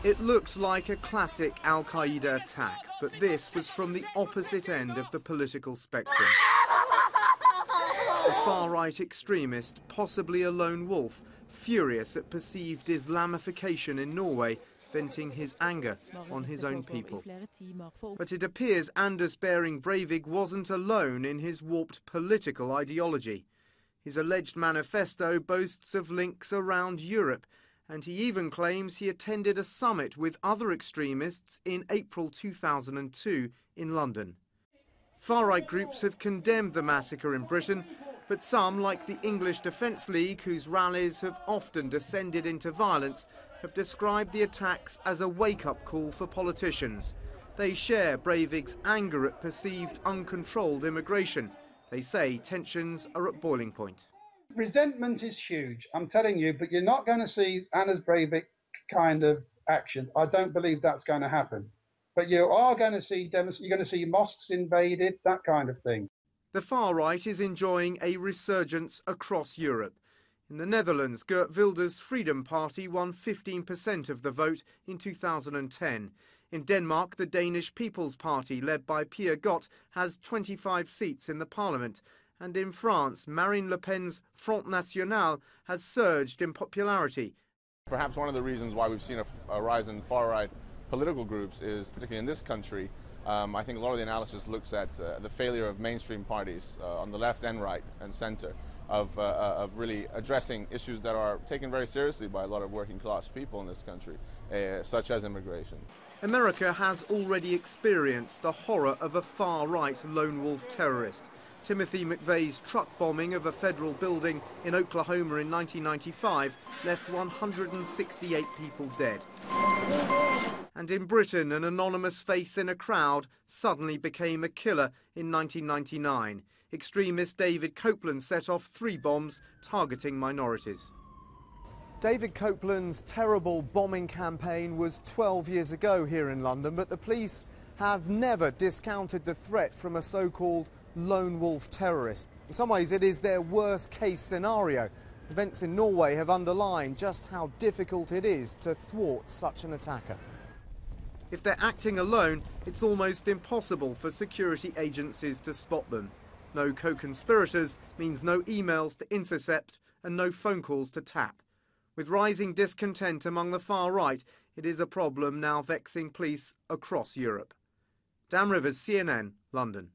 It looked like a classic Al-Qaeda attack, but this was from the opposite end of the political spectrum. A far-right extremist, possibly a lone wolf, furious at perceived Islamification in Norway, venting his anger on his own people. But it appears Anders Behring Breivik wasn't alone in his warped political ideology. His alleged manifesto boasts of links around Europe, and he even claims he attended a summit with other extremists in April 2002 in London. Far-right groups have condemned the massacre in Britain, but some, like the English Defence League, whose rallies have often descended into violence, have described the attacks as a wake-up call for politicians. They share Breivik's anger at perceived uncontrolled immigration. They say tensions are at boiling point. Resentment is huge, I'm telling you, but you're not going to see Anders Breivik kind of action. I don't believe that's going to happen. But you are going to see mosques invaded, that kind of thing. The far right is enjoying a resurgence across Europe. In the Netherlands, Geert Wilders' Freedom Party won 15% of the vote in 2010. In Denmark, the Danish People's Party, led by Pierre Gott, has 25 seats in the parliament. And in France, Marine Le Pen's Front National has surged in popularity. Perhaps one of the reasons why we've seen a rise in far-right political groups is, particularly in this country, I think a lot of the analysis looks at the failure of mainstream parties on the left and right and center of really addressing issues that are taken very seriously by a lot of working class people in this country, such as immigration. America has already experienced the horror of a far-right lone wolf terrorist. Timothy McVeigh's truck bombing of a federal building in Oklahoma in 1995 left 168 people dead. And in Britain, an anonymous face in a crowd suddenly became a killer in 1999. Extremist David Copeland set off 3 bombs targeting minorities. David Copeland's terrible bombing campaign was 12 years ago here in London, but the police have never discounted the threat from a so-called lone wolf terrorist. In some ways, it is their worst case scenario. Events in Norway have underlined just how difficult it is to thwart such an attacker. If they're acting alone, it's almost impossible for security agencies to spot them. No co-conspirators means no emails to intercept and no phone calls to tap. With rising discontent among the far right, it is a problem now vexing police across Europe. Dan Rivers, CNN, London.